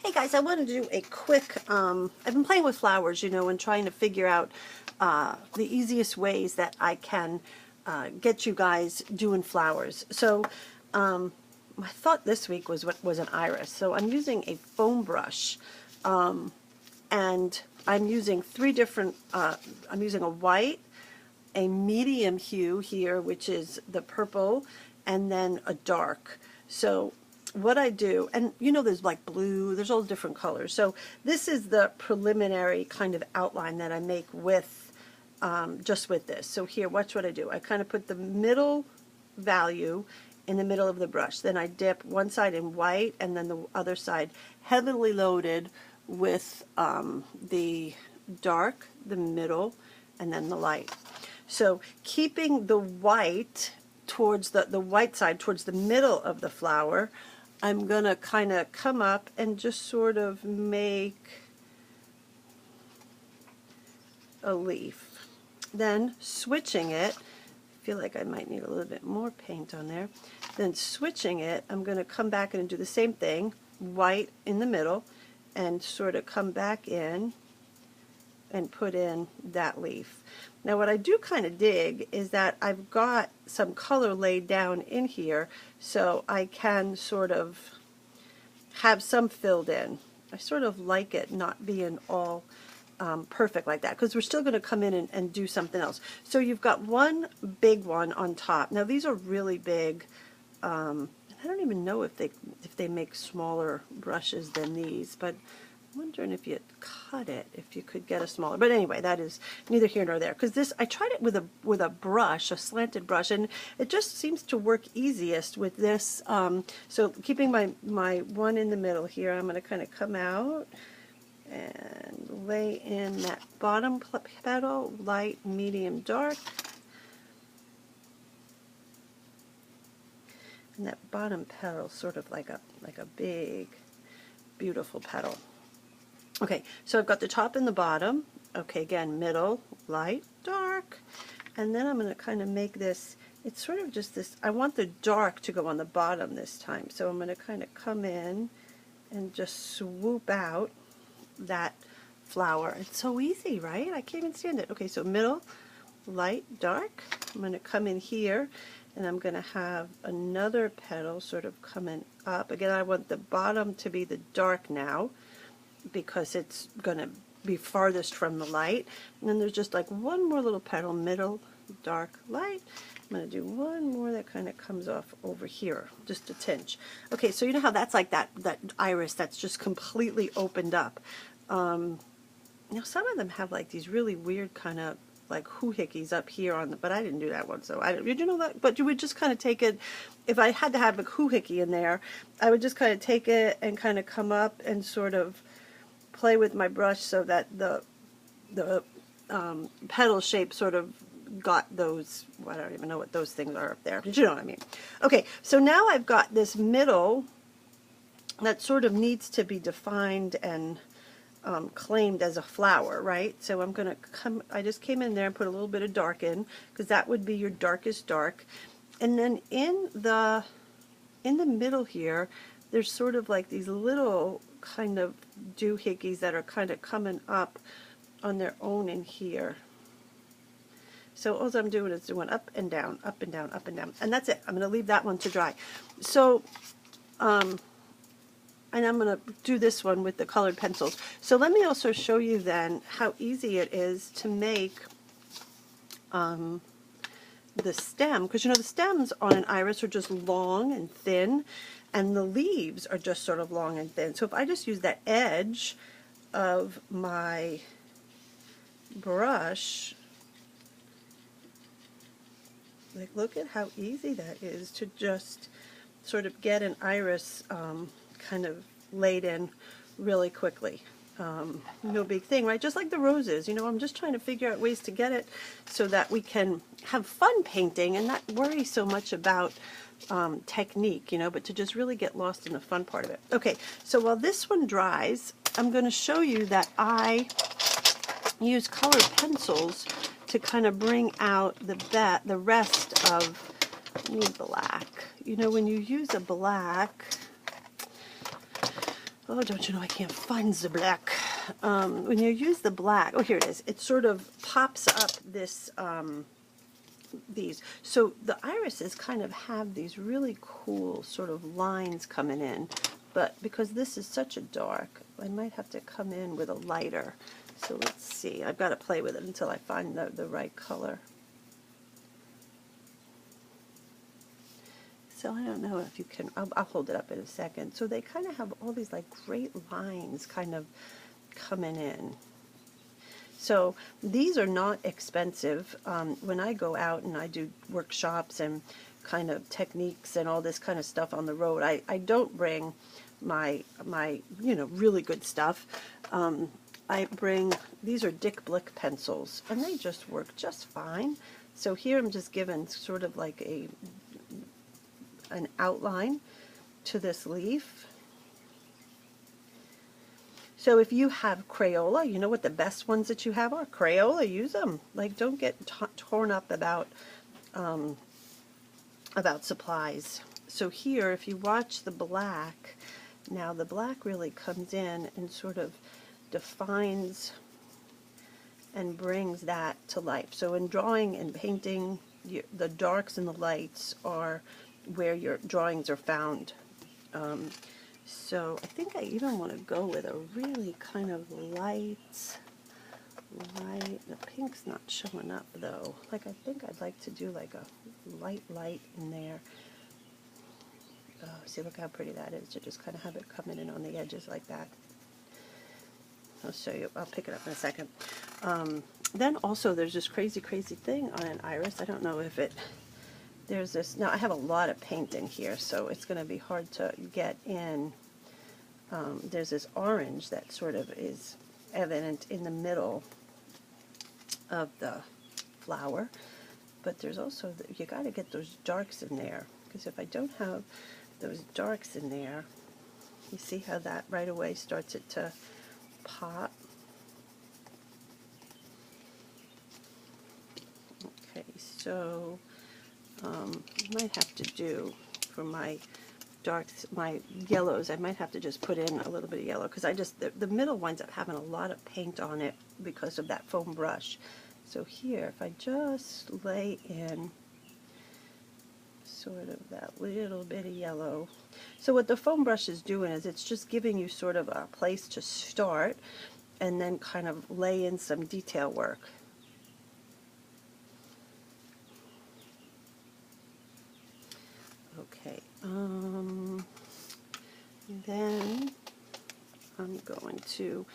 Hey guys, I want to do a quick, I've been playing with flowers, and trying to figure out the easiest ways that I can get you guys doing flowers. So my thought this week was an iris. So I'm using a foam brush, and I'm using three different, I'm using a white, a medium hue here, which is the purple, and then a dark. So what I do, and there's like blue, there's all different colors. So this is the preliminary kind of outline that I make with just with this. So here, watch what I do. I kind of put the middle value in the middle of the brush. Then I dip one side in white and then the other side heavily loaded with the dark, the middle, and then the light. So keeping the white towards the white side towards the middle of the flower, I'm going to kind of come up and just sort of make a leaf. Then switching it, I feel like I might need a little bit more paint on there. Then switching it, I'm going to come back in and do the same thing, white in the middle, and sort of come back in and put in that leaf. Now what I do kind of dig is that I've got some color laid down in here so I can sort of have some filled in. I sort of like it not being all perfect like that, because we're still going to come in and do something else. So you've got one big one on top. Now these are really big. I don't even know if they make smaller brushes than these, but I'm wondering if you cut it, if you could get a smaller. But anyway, that is neither here nor there. Because this, I tried it with a brush, a slanted brush, and it just seems to work easiest with this. So keeping my one in the middle here, I'm going to kind of come out and lay in that bottom petal, light, medium, dark. And that bottom petal sort of like a big, beautiful petal. Okay, so I've got the top and the bottom. Okay, again, middle, light, dark. And then I'm going to kind of make this, it's sort of just this, I want the dark to go on the bottom this time. So I'm going to kind of come in and just swoop out that flower. It's so easy, right? I can't even stand it. Okay, so middle, light, dark. I'm going to come in here and I'm going to have another petal sort of coming up. Again, I want the bottom to be the dark now, because it's going to be farthest from the light. And then there's just like one more little petal, middle, dark, light. I'm going to do one more that kind of comes off over here, just a tinge. Okay, so you know how that's like that iris that's just completely opened up. Some of them have like these really weird kind of like hoo-hickeys up here on the, but I didn't do that one, so did you know that? But you would just kind of take it, if I had to have a hoo-hickey in there, I would just kind of take it and kind of come up and sort of play with my brush so that the petal shape sort of got those, well, I don't even know what those things are up there, but you know what I mean. Okay, so now I've got this middle that sort of needs to be defined and claimed as a flower, right? So I'm going to I just came in there and put a little bit of dark in, because that would be your darkest dark. And then in the middle here, there's sort of like these little kind of doohickeys that are kind of coming up on their own in here. So all I'm doing is doing up and down, up and down, up and down. And that's it. I'm going to leave that one to dry. So, and I'm going to do this one with the colored pencils. So let me also show you then how easy it is to make the stem, because the stems on an iris are just long and thin, and the leaves are just sort of long and thin. So if I just use that edge of my brush, like, look at how easy that is to just sort of get an iris kind of laid in really quickly. No big thing, right? Just like the roses, I'm just trying to figure out ways to get it so that we can have fun painting and not worry so much about technique, but to just really get lost in the fun part of it. Okay, so while this one dries, I'm going to show you that I use colored pencils to kind of bring out the rest of, I need black. When you use a black, Oh, don't you know I can't find the black. When you use the black, oh, here it is. It sort of pops up this, these. So the irises kind of have these really cool sort of lines coming in. But because this is such a dark, I might have to come in with a lighter. So let's see. I've got to play with it until I find the right color. So I don't know if you can, I'll hold it up in a second. So they kind of have all these like great lines kind of coming in. So these are not expensive. When I go out and I do workshops and kind of techniques and all this kind of stuff on the road, I don't bring my really good stuff. I bring, these are Dick Blick pencils, and they just work just fine. So here I'm just given sort of like an outline to this leaf. So if you have Crayola, you know what the best ones that you have are? Crayola, use them. Like, don't get torn up about supplies. So here, if you watch the black, now the black really comes in and sort of defines and brings that to life. So in drawing and painting, the darks and the lights are where your drawings are found. So I think I even want to go with a really kind of light, the pink's not showing up though. Like, I think I'd like to do like a light in there. Oh, see, look how pretty that is, to just kind of have it coming in on the edges like that. I'll show you, I'll pick it up in a second. Then also there's this crazy thing on an iris. I don't know if there's this, now I have a lot of paint in here, so it's going to be hard to get in. There's this orange that sort of is evident in the middle of the flower, but there's also, you got to get those darks in there, because if I don't have those darks in there, you see how that right away starts it to pop. Okay, so might have to do for my darks, my yellows, I might have to just put in a little bit of yellow, because the middle winds up having a lot of paint on it because of that foam brush. So here, if I just lay in sort of that little bit of yellow. So what the foam brush is doing is it's just giving you sort of a place to start and then kind of lay in some detail work. Okay, then I'm going to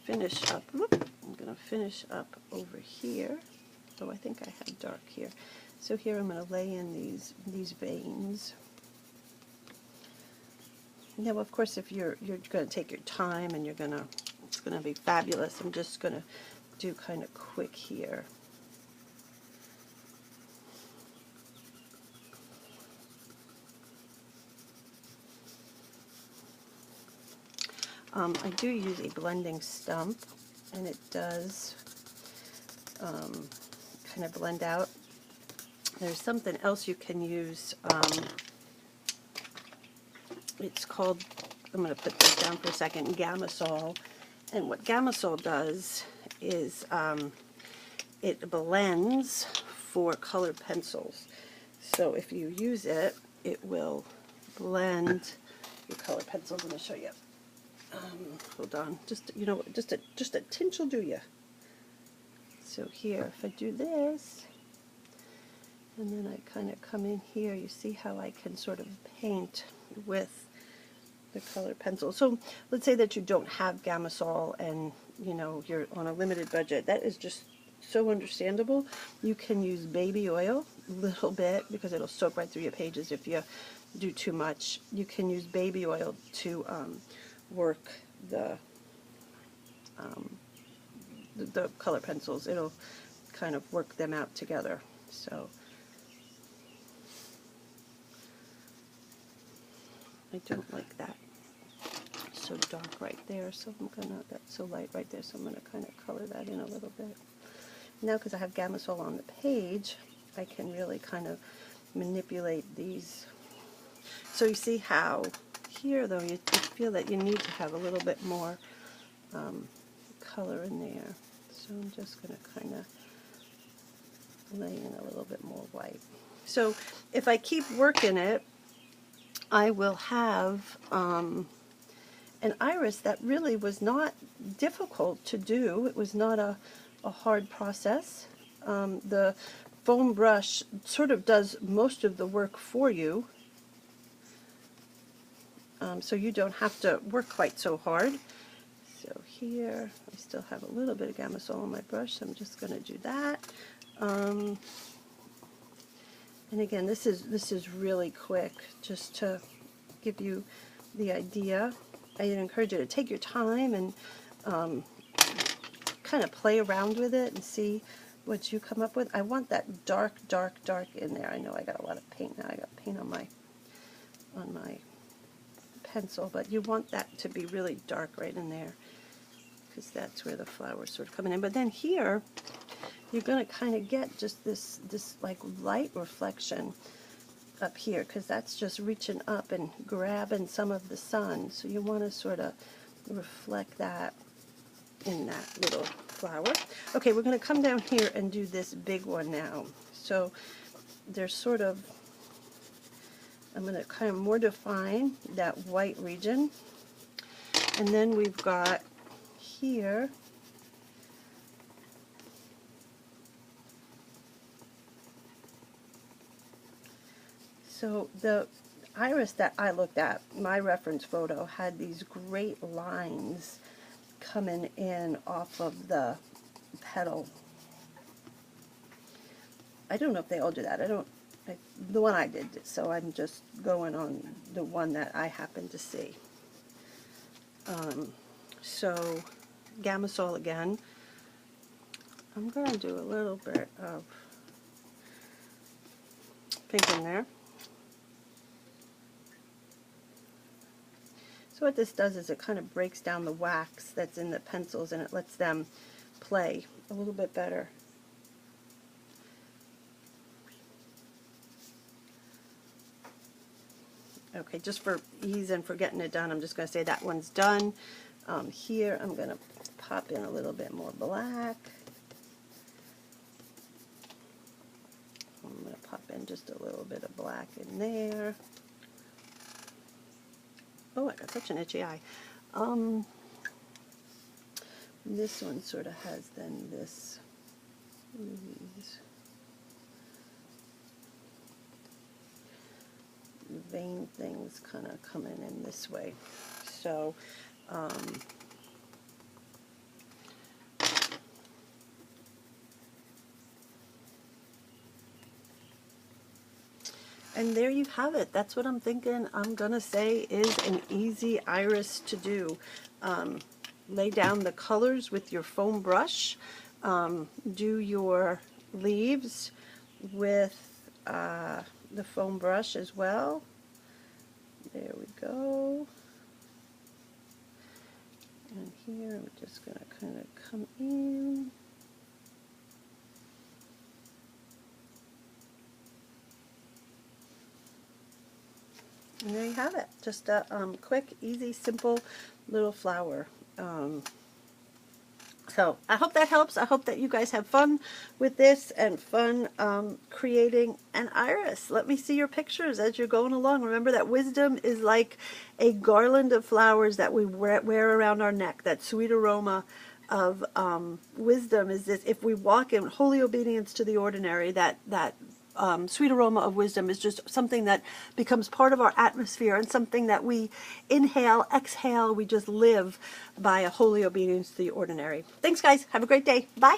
finish up, I'm going to finish up over here. Oh, I think I have dark here. So here I'm going to lay in these veins. Now, of course, if you're going to take your time and it's going to be fabulous, I'm just going to do kind of quick here. I do use a blending stump, and it does kind of blend out. There's something else you can use. It's called, I'm going to put this down for a second, Gamasol. And what Gamasol does is it blends for colored pencils. So if you use it, it will blend your colored pencils. Let me show you. Hold on, just just a tinge will do you. So here, if I do this, and then I kind of come in here, you see how I can sort of paint with the colored pencil. So let's say that you don't have Gamasol and you're on a limited budget. That is just so understandable. You can use baby oil a little bit because it'll soak right through your pages if you do too much. You can use baby oil to work the color pencils. It'll kind of work them out together. So I don't like that so dark right there, so that's so light right there, so I'm gonna kind of color that in a little bit. Now, because I have Gamasol on the page, I can really kind of manipulate these. So you see how here, though, you feel that you need to have a little bit more color in there. So I'm just going to kind of lay in a little bit more white. So if I keep working it, I will have an iris that really was not difficult to do. It was not a hard process. The foam brush sort of does most of the work for you, so you don't have to work quite so hard. So here, I still have a little bit of Gamsol on my brush, so I'm just going to do that. And again, this is really quick, just to give you the idea. I encourage you to take your time and kind of play around with it and see what you come up with. I want that dark, dark, dark in there. I know I got a lot of paint now. I got paint on my pencil, but you want that to be really dark right in there, because that's where the flowers sort of coming in. But then here, you're going to kind of get just this like light reflection up here, because that's just reaching up and grabbing some of the sun. So you want to sort of reflect that in that little flower. Okay, we're going to come down here and do this big one now. So there's sort of, I'm going to kind of more define that white region. And then we've got here, so the iris that I looked at, my reference photo, had these great lines coming in off of the petal. I don't know if they all do that. The one I did, so I'm just going on the one that I happened to see. So Gamsol again. I'm going to do a little bit of pink in there. So what this does is it kind of breaks down the wax that's in the pencils, and it lets them play a little bit better. Okay, just for ease and for getting it done, I'm just going to say that one's done. Here I'm going to pop in a little bit more black. I'm going to pop in just a little bit of black in there. Oh, I got such an itchy eye. This one sort of has then these vein things kind of coming in this way. So and there you have it. That's what I'm thinking. I'm going to say is an easy iris to do. Lay down the colors with your foam brush. Do your leaves with the foam brush as well. There we go. And here I'm just going to kind of come in. And there you have it. Just a quick, easy, simple little flower. So I hope that helps. I hope that you guys have fun with this and fun creating an iris. Let me see your pictures as you're going along. Remember that wisdom is like a garland of flowers that we wear around our neck. That sweet aroma of wisdom is this. If we walk in holy obedience to the ordinary, that sweet aroma of wisdom is just something that becomes part of our atmosphere and something that we inhale, exhale, we just live by a holy obedience to the ordinary. Thanks, guys. Have a great day. Bye.